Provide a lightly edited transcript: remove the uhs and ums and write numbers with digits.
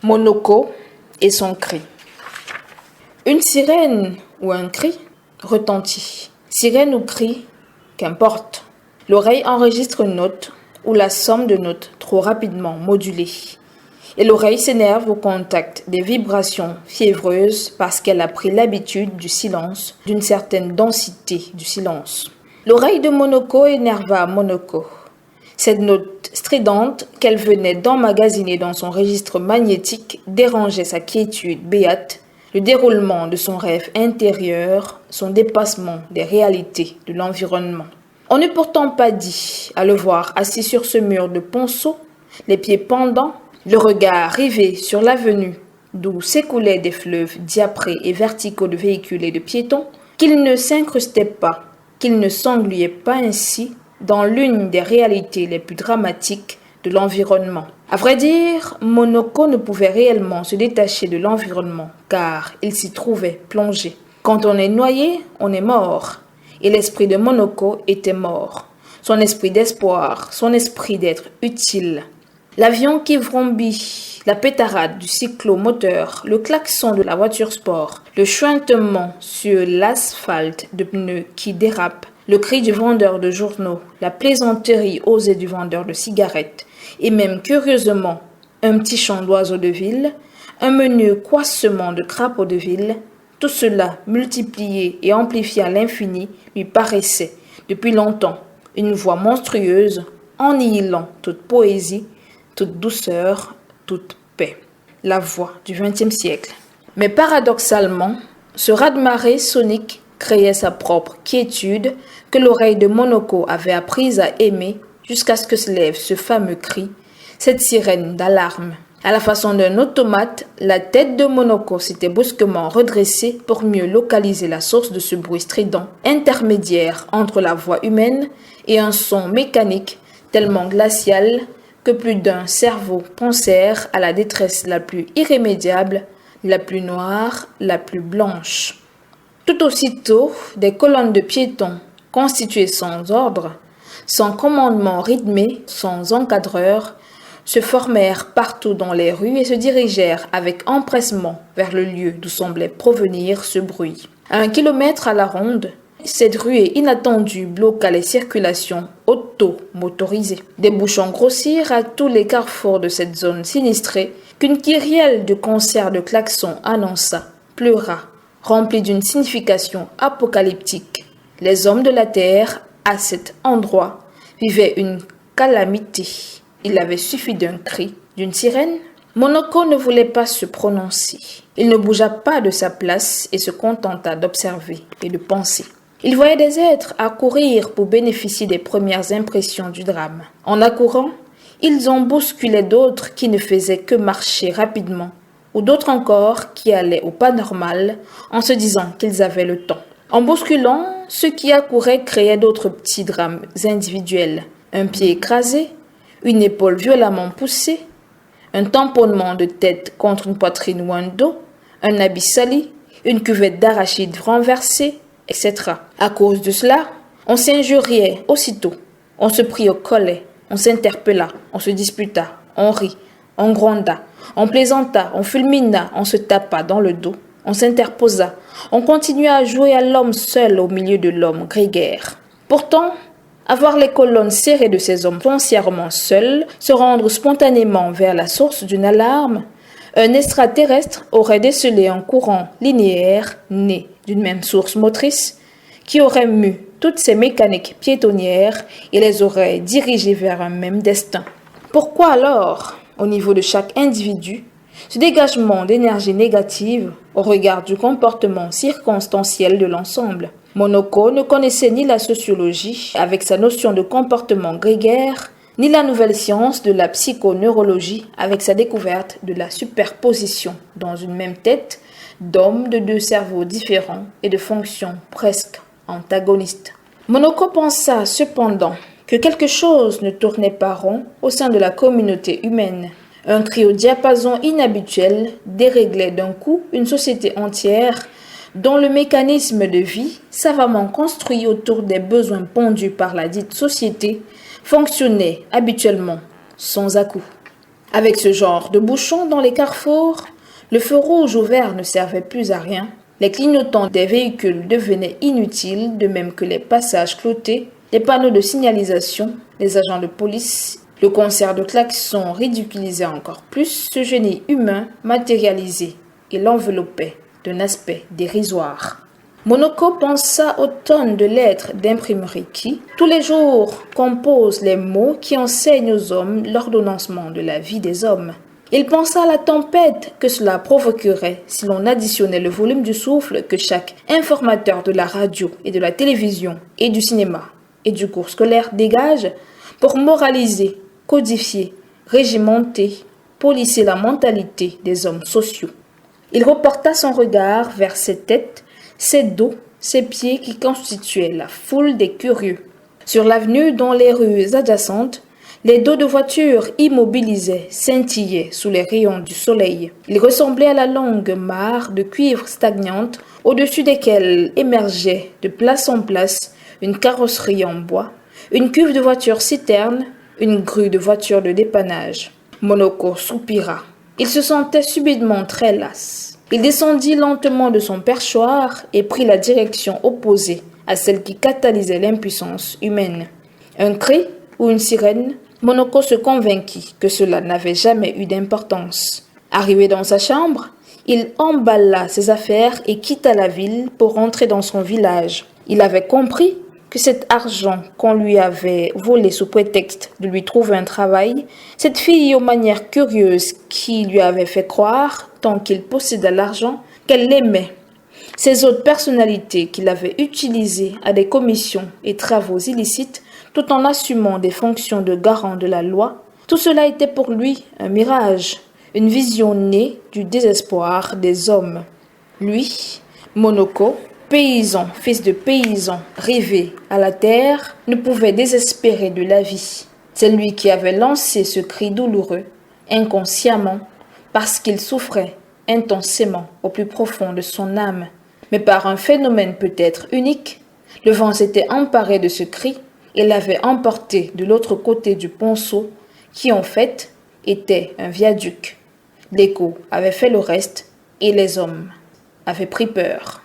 Monoko et son cri. Une sirène ou un cri retentit. Sirène ou cri, qu'importe. L'oreille enregistre une note ou la somme de notes trop rapidement modulée. Et l'oreille s'énerve au contact des vibrations fiévreuses parce qu'elle a pris l'habitude du silence, d'une certaine densité du silence. L'oreille de Monoko énerva Monoko. Cette note stridente qu'elle venait d'emmagasiner dans son registre magnétique dérangeait sa quiétude béate, le déroulement de son rêve intérieur, son dépassement des réalités de l'environnement. On n'eût pourtant pas dit, à le voir assis sur ce mur de ponceau, les pieds pendants, le regard rivé sur l'avenue d'où s'écoulaient des fleuves diaprés et verticaux de véhicules et de piétons, qu'il ne s'incrustait pas, qu'il ne s'engluait pas ainsi dans l'une des réalités les plus dramatiques de l'environnement. À vrai dire, Monoko ne pouvait réellement se détacher de l'environnement, car il s'y trouvait plongé. Quand on est noyé, on est mort. Et l'esprit de Monoko était mort. Son esprit d'espoir, son esprit d'être utile. L'avion qui vrombit, la pétarade du cyclomoteur, le klaxon de la voiture sport, le chuintement sur l'asphalte de pneus qui dérapent, le cri du vendeur de journaux, la plaisanterie osée du vendeur de cigarettes, et même curieusement, un petit chant d'oiseaux de ville, un menu coissement de crapauds de ville, tout cela multiplié et amplifié à l'infini lui paraissait, depuis longtemps, une voix monstrueuse, annihilant toute poésie, toute douceur, toute paix. La voix du XXe siècle. Mais paradoxalement, ce raz-de-marée sonique créait sa propre quiétude que l'oreille de Monoko avait apprise à aimer jusqu'à ce que se lève ce fameux cri, cette sirène d'alarme. À la façon d'un automate, la tête de Monoko s'était brusquement redressée pour mieux localiser la source de ce bruit strident, intermédiaire entre la voix humaine et un son mécanique tellement glacial que plus d'un cerveau pensèrent à la détresse la plus irrémédiable, la plus noire, la plus blanche. Tout aussitôt, des colonnes de piétons, constituées sans ordre, sans commandement rythmé, sans encadreur, se formèrent partout dans les rues et se dirigèrent avec empressement vers le lieu d'où semblait provenir ce bruit. À 1 kilomètre à la ronde, cette ruée inattendue bloqua les circulations auto-motorisées. Des bouchons grossirent à tous les carrefours de cette zone sinistrée qu'une kyrielle de concerts de klaxons annonça, pleura, remplie d'une signification apocalyptique. Les hommes de la terre, à cet endroit, vivaient une calamité. Il avait suffi d'un cri, d'une sirène. Monoko ne voulait pas se prononcer. Il ne bougea pas de sa place et se contenta d'observer et de penser. Il voyait des êtres accourir pour bénéficier des premières impressions du drame. En accourant, ils en bousculaient d'autres qui ne faisaient que marcher rapidement, ou d'autres encore qui allaient au pas normal en se disant qu'ils avaient le temps. En bousculant, ceux qui accouraient créaient d'autres petits drames individuels. Un pied écrasé, une épaule violemment poussée, un tamponnement de tête contre une poitrine ou un dos, un habit sali, une cuvette d'arachide renversée, etc. À cause de cela, on s'injuriait aussitôt, on se prit au collet, on s'interpella, on se disputa, on rit, on gronda, on plaisanta, on fulmina, on se tapa dans le dos, on s'interposa, on continua à jouer à l'homme seul au milieu de l'homme grégaire. Pourtant, avoir les colonnes serrées de ces hommes foncièrement seuls, se rendre spontanément vers la source d'une alarme, un extraterrestre aurait décelé un courant linéaire né d'une même source motrice qui aurait mu toutes ces mécaniques piétonnières et les aurait dirigées vers un même destin. Pourquoi alors, au niveau de chaque individu, ce dégagement d'énergie négative au regard du comportement circonstanciel de l'ensemble? Monoko ne connaissait ni la sociologie avec sa notion de comportement grégaire, ni la nouvelle science de la psychoneurologie avec sa découverte de la superposition dans une même tête d'hommes de deux cerveaux différents et de fonctions presque antagonistes. Monoko pensa cependant que quelque chose ne tournait pas rond au sein de la communauté humaine. Un cri au diapason inhabituel déréglait d'un coup une société entière dont le mécanisme de vie, savamment construit autour des besoins pondus par la dite société, fonctionnait habituellement sans à-coups. Avec ce genre de bouchons dans les carrefours, le feu rouge ou vert ne servait plus à rien. Les clignotants des véhicules devenaient inutiles, de même que les passages clotés, les panneaux de signalisation, les agents de police. Le concert de klaxons ridiculisait encore plus ce génie humain matérialisé et l'enveloppait d'un aspect dérisoire. Monoko pensa aux tonnes de lettres d'imprimerie qui, tous les jours, composent les mots qui enseignent aux hommes l'ordonnancement de la vie des hommes. Il pensa à la tempête que cela provoquerait si l'on additionnait le volume du souffle que chaque informateur de la radio et de la télévision et du cinéma et du cours scolaire dégage pour moraliser, codifier, régimenter, polisser la mentalité des hommes sociaux. Il reporta son regard vers ses têtes, ses dos, ses pieds qui constituaient la foule des curieux. Sur l'avenue, dans les rues adjacentes, les dos de voitures immobilisés scintillaient sous les rayons du soleil. Ils ressemblaient à la longue mare de cuivre stagnante au-dessus desquelles émergeait de place en place une carrosserie en bois, une cuve de voitures citerne, une grue de voitures de dépannage. Monoko soupira. Il se sentait subitement très las. Il descendit lentement de son perchoir et prit la direction opposée à celle qui catalysait l'impuissance humaine. Un cri ou une sirène, Monoko se convainquit que cela n'avait jamais eu d'importance. Arrivé dans sa chambre, il emballa ses affaires et quitta la ville pour rentrer dans son village. Il avait compris que cet argent qu'on lui avait volé sous prétexte de lui trouver un travail, cette fille aux manières curieuses qui lui avait fait croire, tant qu'il possédait l'argent, qu'elle l'aimait, ces autres personnalités qu'il avait utilisées à des commissions et travaux illicites, tout en assumant des fonctions de garant de la loi, tout cela était pour lui un mirage, une vision née du désespoir des hommes. Lui, Monoko, paysan, fils de paysan, rêvé à la terre, ne pouvait désespérer de la vie. C'est lui qui avait lancé ce cri douloureux, inconsciemment, parce qu'il souffrait intensément au plus profond de son âme. Mais par un phénomène peut-être unique, le vent s'était emparé de ce cri et l'avait emporté de l'autre côté du ponceau, qui en fait était un viaduc. L'écho avait fait le reste et les hommes avaient pris peur.